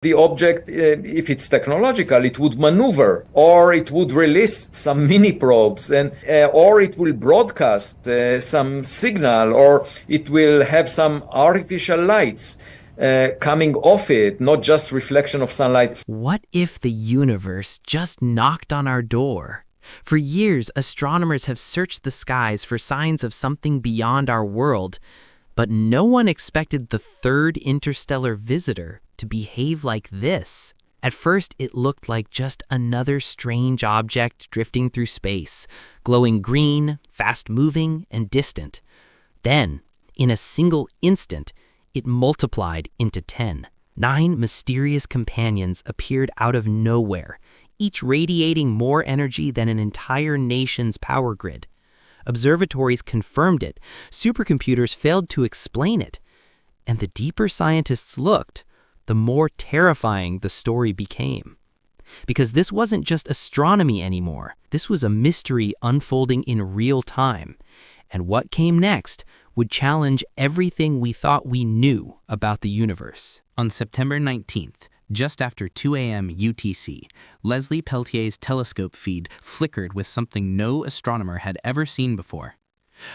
The object, if it's technological, it would maneuver, or it would release some mini probes, and or it will broadcast some signal, or it will have some artificial lights coming off it, not just reflection of sunlight. What if the universe just knocked on our door? For years, astronomers have searched the skies for signs of something beyond our world, but no one expected the third interstellar visitor to behave like this. At first, it looked like just another strange object drifting through space, glowing green, fast-moving, and distant. Then, in a single instant, it multiplied into 10. 9 mysterious companions appeared out of nowhere, each radiating more energy than an entire nation's power grid. Observatories confirmed it, supercomputers failed to explain it. And the deeper scientists looked, the more terrifying the story became. Because this wasn't just astronomy anymore, this was a mystery unfolding in real time. And what came next would challenge everything we thought we knew about the universe. On September 19th, just after 2 a.m. UTC, Leslie Peltier's telescope feed flickered with something no astronomer had ever seen before.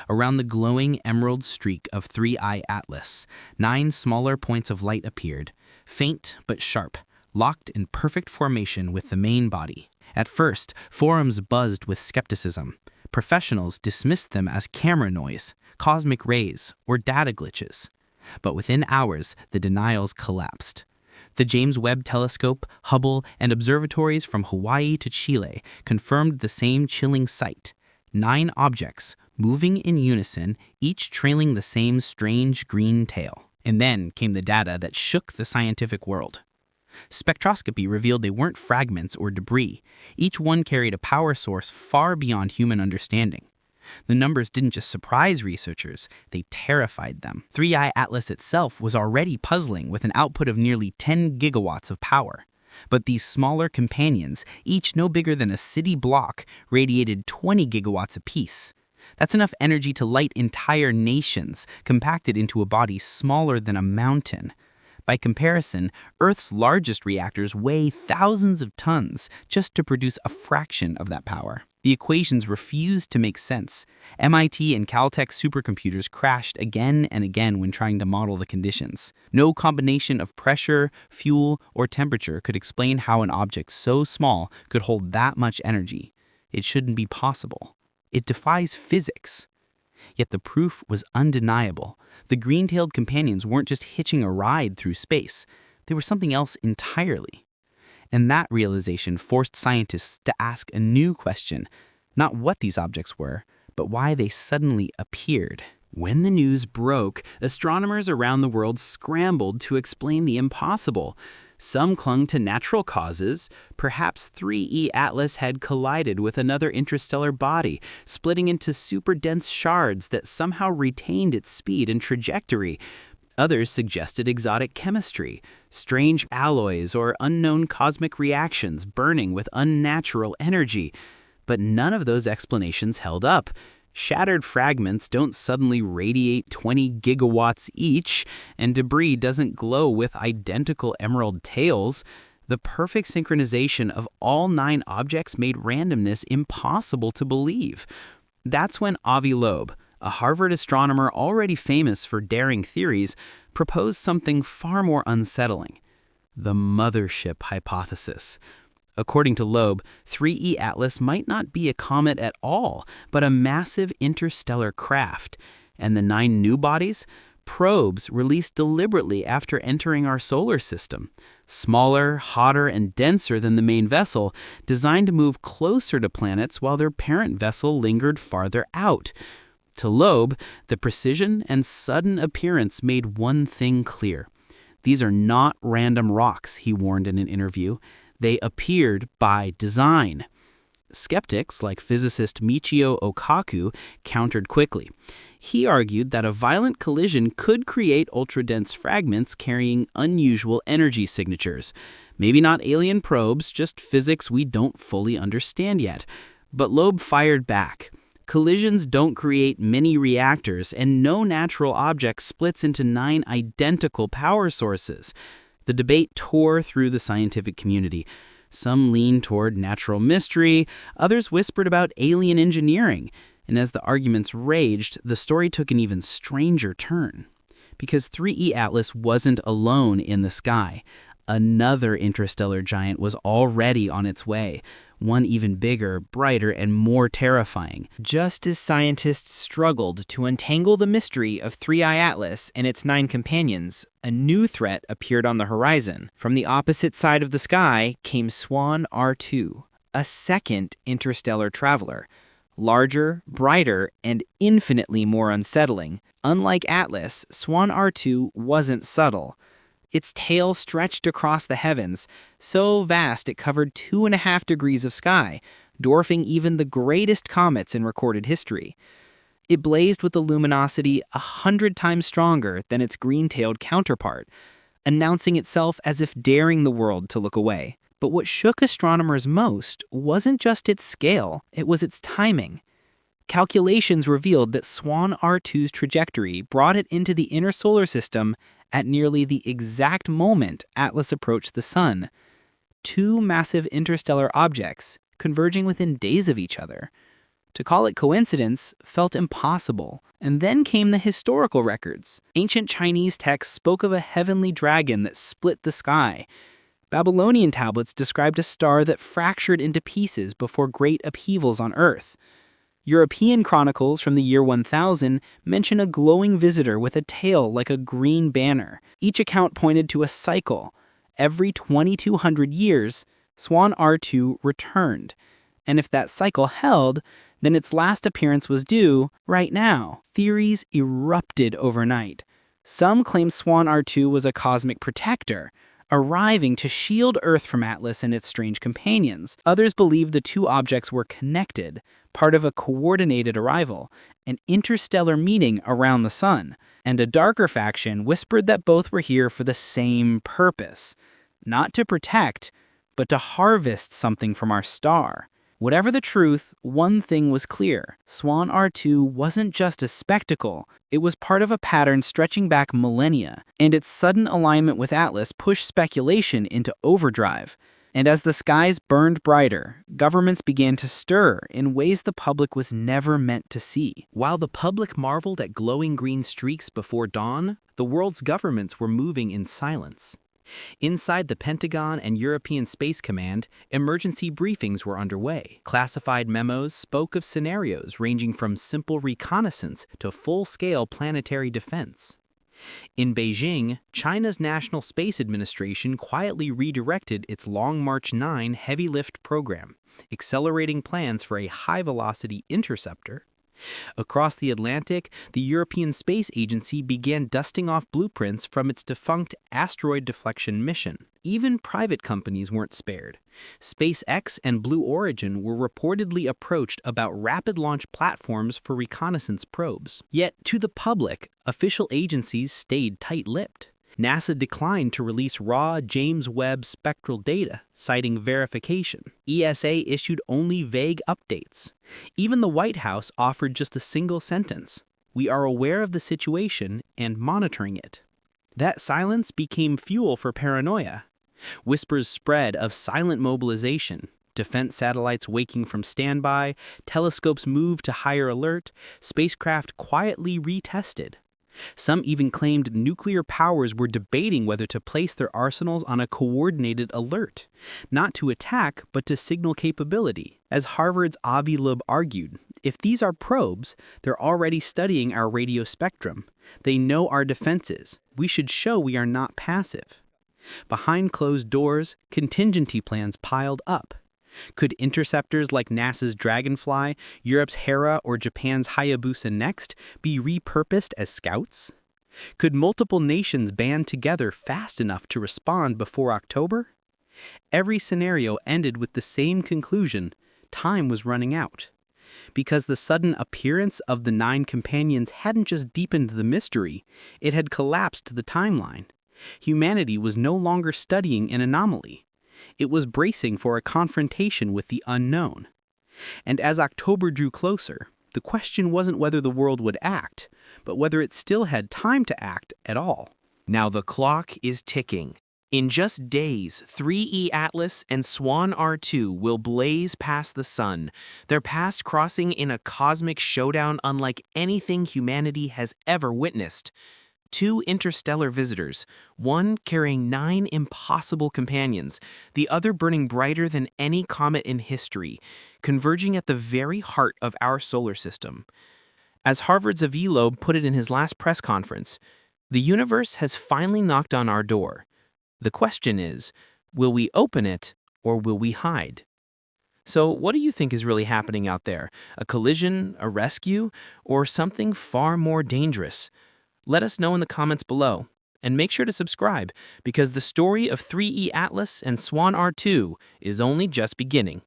Around the glowing emerald streak of 3I Atlas, 9 smaller points of light appeared, faint but sharp, locked in perfect formation with the main body. At first, forums buzzed with skepticism. Professionals dismissed them as camera noise, cosmic rays, or data glitches. But within hours, the denials collapsed. The James Webb Telescope, Hubble, and observatories from Hawaii to Chile confirmed the same chilling sight. 9 objects, moving in unison, each trailing the same strange green tail. And then came the data that shook the scientific world. Spectroscopy revealed they weren't fragments or debris. Each one carried a power source far beyond human understanding. The numbers didn't just surprise researchers, they terrified them. 3I Atlas itself was already puzzling with an output of nearly 10 gigawatts of power. But these smaller companions, each no bigger than a city block, radiated 20 gigawatts apiece. That's enough energy to light entire nations, compacted into a body smaller than a mountain. By comparison, Earth's largest reactors weigh thousands of tons just to produce a fraction of that power. The equations refused to make sense. MIT and Caltech supercomputers crashed again and again when trying to model the conditions. No combination of pressure, fuel, or temperature could explain how an object so small could hold that much energy. It shouldn't be possible. It defies physics. Yet the proof was undeniable. The green-tailed companions weren't just hitching a ride through space. They were something else entirely. And that realization forced scientists to ask a new question, not what these objects were, but why they suddenly appeared. When the news broke, astronomers around the world scrambled to explain the impossible. Some clung to natural causes. Perhaps 3E Atlas had collided with another interstellar body, splitting into super-dense shards that somehow retained its speed and trajectory. Others suggested exotic chemistry, strange alloys, or unknown cosmic reactions burning with unnatural energy. But none of those explanations held up. Shattered fragments don't suddenly radiate 20 gigawatts each, and debris doesn't glow with identical emerald tails. The perfect synchronization of all 9 objects made randomness impossible to believe. That's when Avi Loeb, a Harvard astronomer already famous for daring theories, proposed something far more unsettling: the mothership hypothesis. According to Loeb, 3E Atlas might not be a comet at all, but a massive interstellar craft. And the 9 new bodies? Probes released deliberately after entering our solar system. Smaller, hotter, and denser than the main vessel, designed to move closer to planets while their parent vessel lingered farther out. To Loeb, the precision and sudden appearance made one thing clear. These are not random rocks, he warned in an interview. They appeared by design. Skeptics like physicist Michio Kaku countered quickly. He argued that a violent collision could create ultra-dense fragments carrying unusual energy signatures. Maybe not alien probes, just physics we don't fully understand yet. But Loeb fired back. Collisions don't create mini reactors, and no natural object splits into 9 identical power sources. The debate tore through the scientific community. Some leaned toward natural mystery, others whispered about alien engineering, and as the arguments raged, the story took an even stranger turn. Because 3E Atlas wasn't alone in the sky. Another interstellar giant was already on its way, one even bigger, brighter, and more terrifying. Just as scientists struggled to untangle the mystery of 3I Atlas and its 9 companions, a new threat appeared on the horizon. From the opposite side of the sky came Swan R2, a second interstellar traveler. Larger, brighter, and infinitely more unsettling. Unlike Atlas, Swan R2 wasn't subtle. Its tail stretched across the heavens, so vast it covered 2.5 degrees of sky, dwarfing even the greatest comets in recorded history. It blazed with a luminosity 100 times stronger than its green-tailed counterpart, announcing itself as if daring the world to look away. But what shook astronomers most wasn't just its scale, it was its timing. Calculations revealed that Swan R2's trajectory brought it into the inner solar system at nearly the exact moment Atlas approached the Sun. 2 massive interstellar objects converging within days of each other. To call it coincidence felt impossible. And then came the historical records. Ancient Chinese texts spoke of a heavenly dragon that split the sky. Babylonian tablets described a star that fractured into pieces before great upheavals on Earth. European chronicles from the year 1000 mention a glowing visitor with a tail like a green banner. Each account pointed to a cycle. Every 2,200 years, Swan R2 returned. And if that cycle held, then its last appearance was due right now. Theories erupted overnight. Some claimed Swan R2 was a cosmic protector, arriving to shield Earth from Atlas and its strange companions. Others believed the 2 objects were connected, part of a coordinated arrival, an interstellar meeting around the Sun. And a darker faction whispered that both were here for the same purpose, not to protect, but to harvest something from our star. Whatever the truth, one thing was clear. Swan R2 wasn't just a spectacle, it was part of a pattern stretching back millennia, and its sudden alignment with Atlas pushed speculation into overdrive. And as the skies burned brighter, governments began to stir in ways the public was never meant to see. While the public marveled at glowing green streaks before dawn, the world's governments were moving in silence. Inside the Pentagon and European Space Command, emergency briefings were underway. Classified memos spoke of scenarios ranging from simple reconnaissance to full-scale planetary defense. In Beijing, China's National Space Administration quietly redirected its Long March 9 heavy lift program, accelerating plans for a high-velocity interceptor. Across the Atlantic, the European Space Agency began dusting off blueprints from its defunct asteroid deflection mission. Even private companies weren't spared. SpaceX and Blue Origin were reportedly approached about rapid launch platforms for reconnaissance probes. Yet, to the public, official agencies stayed tight-lipped. NASA declined to release raw James Webb spectral data, citing verification. ESA issued only vague updates. Even the White House offered just a single sentence: "We are aware of the situation and monitoring it." That silence became fuel for paranoia. Whispers spread of silent mobilization, defense satellites waking from standby, telescopes moved to higher alert, spacecraft quietly retested. Some even claimed nuclear powers were debating whether to place their arsenals on a coordinated alert, not to attack, but to signal capability. As Harvard's Avi Loeb argued, if these are probes, they're already studying our radio spectrum. They know our defenses. We should show we are not passive. Behind closed doors, contingency plans piled up. Could interceptors like NASA's Dragonfly, Europe's Hera, or Japan's Hayabusa Next be repurposed as scouts? Could multiple nations band together fast enough to respond before October? Every scenario ended with the same conclusion: time was running out. Because the sudden appearance of the 9 companions hadn't just deepened the mystery, it had collapsed the timeline. Humanity was no longer studying an anomaly. It was bracing for a confrontation with the unknown. And as October drew closer, the question wasn't whether the world would act, but whether it still had time to act at all. Now the clock is ticking. In just days, 3E Atlas and Swan R2 will blaze past the sun, their paths crossing in a cosmic showdown unlike anything humanity has ever witnessed. Two interstellar visitors, one carrying 9 impossible companions, the other burning brighter than any comet in history, converging at the very heart of our solar system. As Harvard's Avi Loeb put it in his last press conference, the universe has finally knocked on our door. The question is, will we open it or will we hide? So, what do you think is really happening out there? A collision, a rescue, or something far more dangerous? Let us know in the comments below. And make sure to subscribe, because the story of 3E Atlas and Swan R2 is only just beginning.